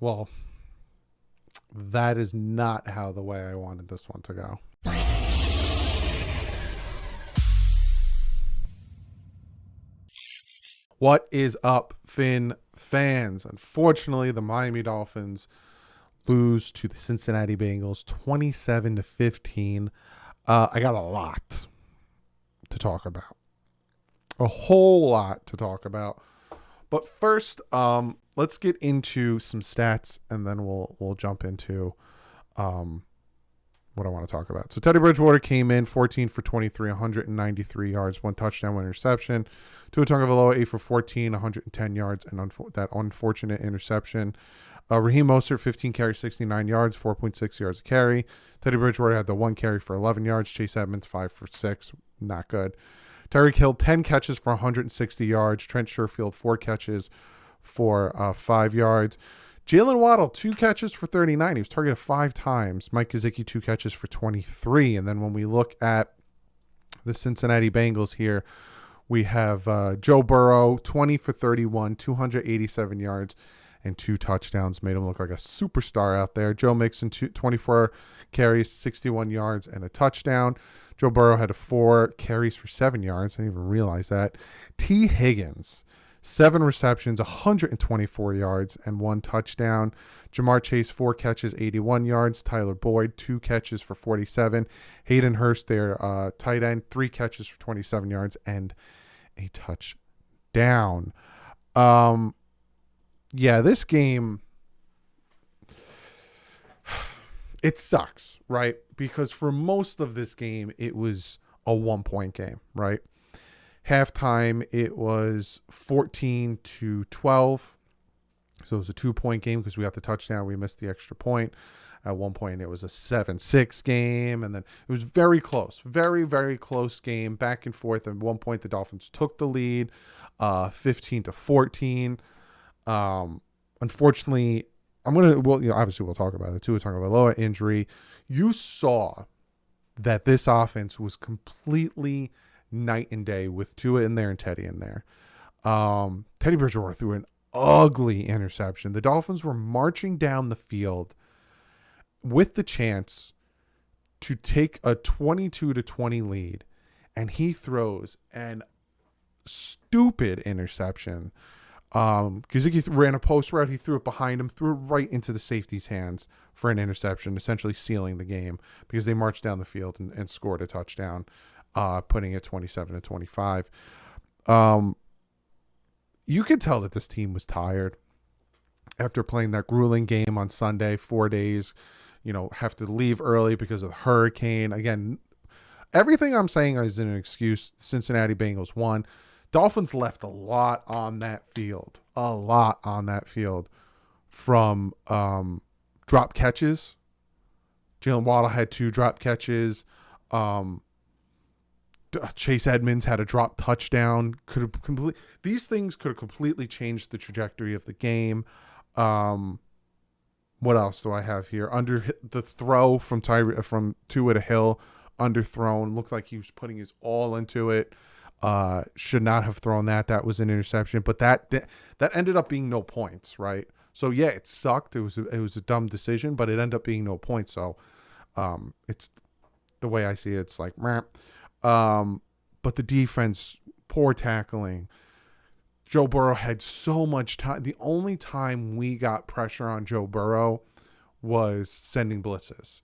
Well, that is not how the way I wanted this one to go. What is up, Finn fans? Unfortunately, the Miami Dolphins lose to the Cincinnati Bengals 27-15. I got a lot to talk about. A whole lot to talk about. But first, let's get into some stats, and then we'll jump into what I want to talk about. So Teddy Bridgewater came in 14 for 23, 193 yards, 1 touchdown, 1 interception. Tua Tagovailoa 8 for 14, 110 yards, and that unfortunate interception. Raheem Mostert 15 carries, 69 yards, 4.6 yards a carry. Teddy Bridgewater had the 1 carry for 11 yards. Chase Edmonds 5 for 6, not good. Tyreek Hill 10 catches for 160 yards. Trent Sherfield 4 catches for 5 yards. Jalen Waddle 2 catches for 39. He was targeted 5 times. Mike Gesicki 2 catches for 23. And then when we look at the Cincinnati Bengals here, we have Joe Burrow 20 for 31, 287 yards, and 2 touchdowns. Made him look like a superstar out there. Joe Mixon 24 carries, 61 yards, and a touchdown. Joe Burrow had 4 carries for 7 yards. I didn't even realize that. T. Higgins 7 receptions, 124 yards, and 1 touchdown. Jamar Chase, 4 catches, 81 yards. Tyler Boyd, 2 catches for 47. Hayden Hurst, their tight end, 3 catches for 27 yards and a touchdown. Yeah, this game, it sucks, right? Because for most of this game, it was a 1-point game, right? Halftime, it was 14-12. So it was a 2-point game because we got the touchdown. We missed the extra point. At one point, it was a 7-6 game. And then it was very close. Very, very close game. Back and forth. At one point, the Dolphins took the lead 15-14. Unfortunately, obviously we'll talk about it. Tua Tagovailoa injury. You saw that this offense was completely night and day with Tua in there and Teddy in there. Teddy Bridgewater threw an ugly interception. The Dolphins were marching down the field with the chance to take a 22-20 lead, and he throws an stupid interception. Gesicki ran a post route. He threw it behind him, threw it right into the safety's hands for an interception, essentially sealing the game because they marched down the field and scored a touchdown. Putting it 27-25. You could tell that this team was tired after playing that grueling game on Sunday, 4 days, have to leave early because of the hurricane. Again, everything I'm saying is an excuse. Cincinnati Bengals won. Dolphins left a lot on that field, from drop catches. Jalen Waddle had 2 drop catches. Chase Edmonds had a drop touchdown. These things could have completely changed the trajectory of the game. What else do I have here? Under the throw from Tua to Hill, underthrown. Looked like he was putting his all into it. Should not have thrown that. That was an interception, but that ended up being no points, right? So yeah, it sucked. It was a dumb decision, but it ended up being no points. So, it's the way I see it. It's like, meh. But the defense, poor tackling. Joe Burrow had so much time. The only time we got pressure on Joe Burrow was sending blitzes.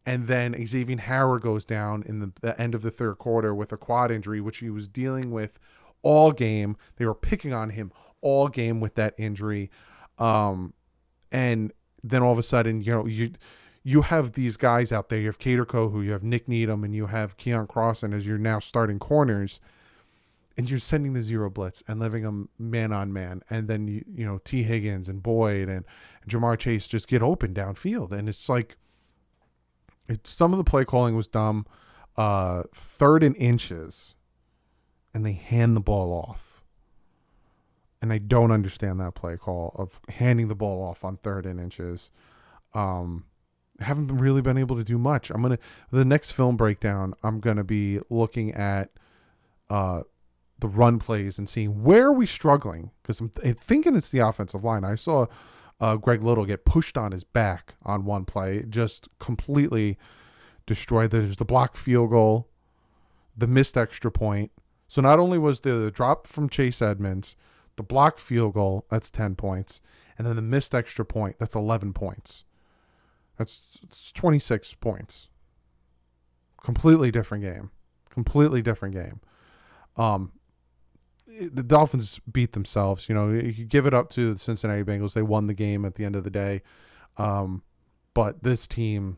And then Xavier Howard goes down in the end of the third quarter with a quad injury, which he was dealing with all game. They were picking on him all game with that injury. And then all of a sudden, you have these guys out there. You have Cater Kohu, you have Nick Needham, and you have Keon Crossan as your now starting corners. And you're sending the zero blitz and leaving them man on man. And then, T. Higgins and Boyd and Jamar Chase just get open downfield. And it's like, some of the play calling was dumb. 3rd and inches, and they hand the ball off. And I don't understand that play call of handing the ball off on 3rd and inches. Haven't really been able to do much. The next film breakdown, I'm going to be looking at the run plays and seeing where are we struggling, because I'm thinking it's the offensive line. I saw Greg Little get pushed on his back on one play, just completely destroyed. There's the blocked field goal, the missed extra point. So not only was the drop from Chase Edmonds, the blocked field goal, that's 10 points, and then the missed extra point, that's 11 points. That's 26 points. Completely different game. Completely different game. The Dolphins beat themselves. You know, you give it up to the Cincinnati Bengals. They won the game at the end of the day. But this team,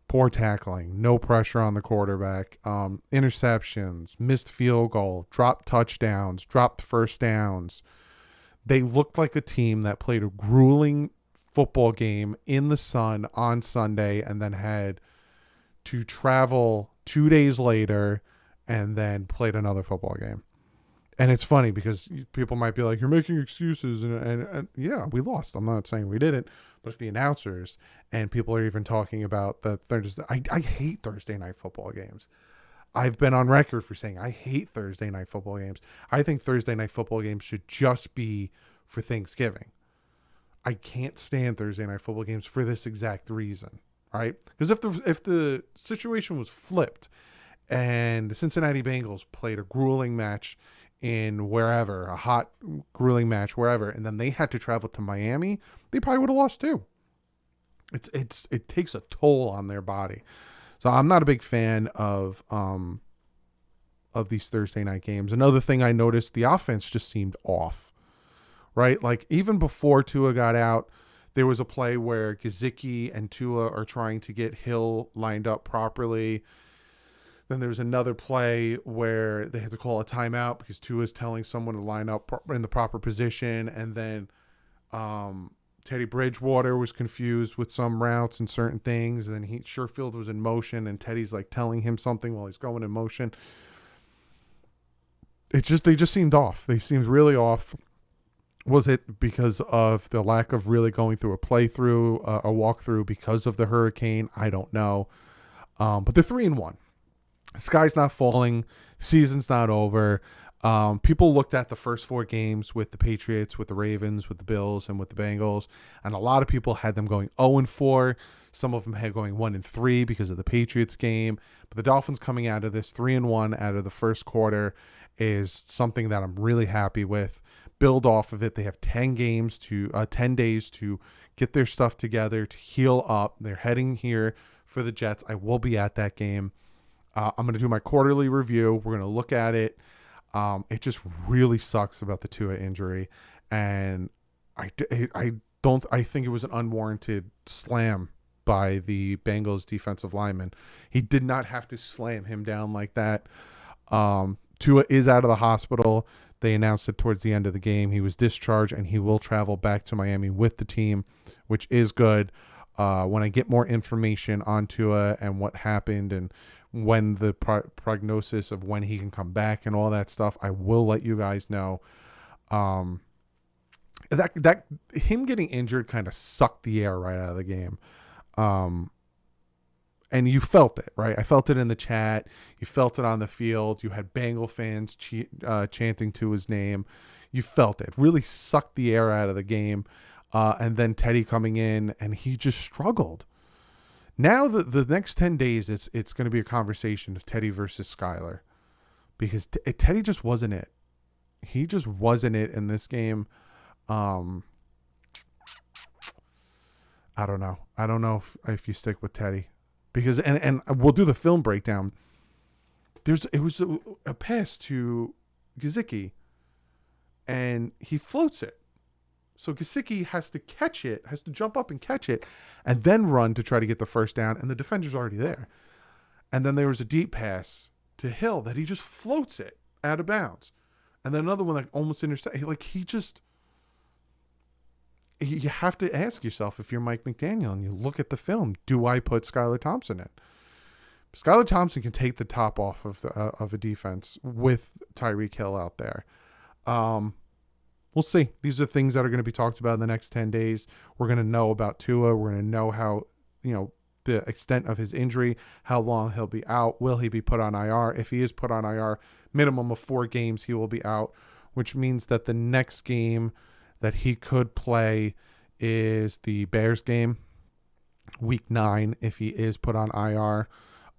poor tackling, no pressure on the quarterback, interceptions, missed field goal, dropped touchdowns, dropped first downs. They looked like a team that played a grueling football game in the sun on Sunday and then had to travel 2 days later and then played another football game. And it's funny because people might be like, you're making excuses. And yeah, we lost. I'm not saying we didn't. But if the announcers and people are even talking about the Thursday, I hate Thursday night football games. I've been on record for saying I hate Thursday night football games. I think Thursday night football games should just be for Thanksgiving. I can't stand Thursday night football games for this exact reason, right? Because if the situation was flipped and the Cincinnati Bengals played a grueling match in wherever, a hot grueling match wherever, and then they had to travel to Miami, they probably would have lost too. It takes a toll on their body. So I'm not a big fan of these Thursday night games. Another thing I noticed, the offense just seemed off, right? Like even before Tua got out, there was a play where Gesicki and Tua are trying to get Hill lined up properly. Then there was another play where they had to call a timeout because Tua is telling someone to line up in the proper position. And then Teddy Bridgewater was confused with some routes and certain things. And then Sherfield was in motion and Teddy's like telling him something while he's going in motion. They just seemed off. They seemed really off. Was it because of the lack of really going through a playthrough, a walkthrough because of the hurricane? I don't know. But they're 3-1. The sky's not falling. Season's not over. People looked at the first 4 games with the Patriots, with the Ravens, with the Bills, and with the Bengals, and a lot of people had them going 0-4. Some of them had going 1-3 because of the Patriots game. But the Dolphins coming out of this 3-1 out of the first quarter is something that I'm really happy with. Build off of it. They have 10 days to get their stuff together, to heal up. They're heading here for the Jets. I will be at that game. I'm going to do my quarterly review. We're going to look at it. It just really sucks about the Tua injury. And I think it was an unwarranted slam by the Bengals defensive lineman. He did not have to slam him down like that. Tua is out of the hospital. They announced it towards the end of the game. He was discharged and he will travel back to Miami with the team, which is good. When I get more information on Tua and what happened and when the prognosis of when he can come back and all that stuff, I will let you guys know. That him getting injured kind of sucked the air right out of the game. And you felt it, right? I felt it in the chat. You felt it on the field. You had Bengal fans chanting to his name. You felt it. Really sucked the air out of the game. And then Teddy coming in, and he just struggled. Now the next 10 days, it's going to be a conversation of Teddy versus Skyler. Because Teddy just wasn't it. He just wasn't it in this game. I don't know. I don't know if you stick with Teddy. Because and we'll do the film breakdown. It was a pass to Gesicki, and he floats it. So Gesicki has to catch it, has to jump up and catch it, and then run to try to get the first down, and the defender's already there. And then there was a deep pass to Hill that he just floats it out of bounds. And then another one that almost intercepted. Like you have to ask yourself, if you're Mike McDaniel and you look at the film, do I put Skylar Thompson in? Skylar Thompson can take the top off of a defense with Tyreek Hill out there. We'll see. These are things that are going to be talked about in the next 10 days. We're going to know about Tua. We're going to know how, the extent of his injury, how long he'll be out. Will he be put on IR? If he is put on IR, minimum of 4 games he will be out, which means that the next game that he could play is the Bears game, week 9, if he is put on IR.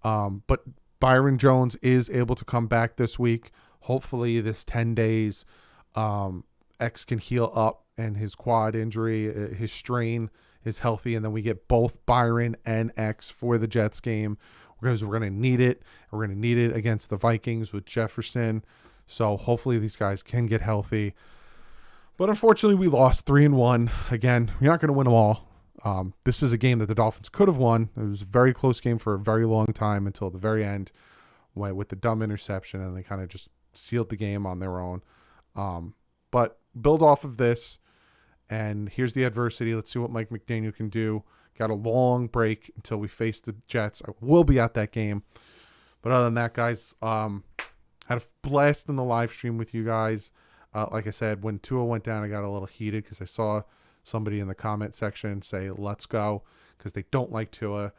But Byron Jones is able to come back this week. Hopefully this 10 days, X can heal up and his quad injury, his strain is healthy. And then we get both Byron and X for the Jets game because we're going to need it. We're going to need it against the Vikings with Jefferson. So hopefully these guys can get healthy. But unfortunately, we lost 3-1. Again, you're not going to win them all. This is a game that the Dolphins could have won. It was a very close game for a very long time until the very end with the dumb interception, and they kind of just sealed the game on their own. But build off of this, and here's the adversity. Let's see what Mike McDaniel can do. Got a long break until we face the Jets. I will be at that game. But other than that, guys, had a blast in the live stream with you guys. Like I said, when Tua went down, I got a little heated because I saw somebody in the comment section say, let's go, because they don't like Tua.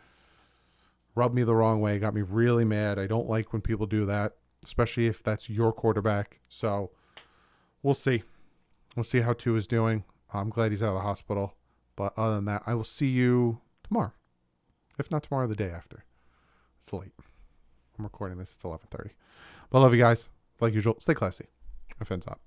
Rubbed me the wrong way. Got me really mad. I don't like when people do that, especially if that's your quarterback. So we'll see. We'll see how Tua's doing. I'm glad he's out of the hospital. But other than that, I will see you tomorrow. If not tomorrow, the day after. It's late. I'm recording this. It's 11:30. But I love you guys. Like usual, stay classy. My friends up.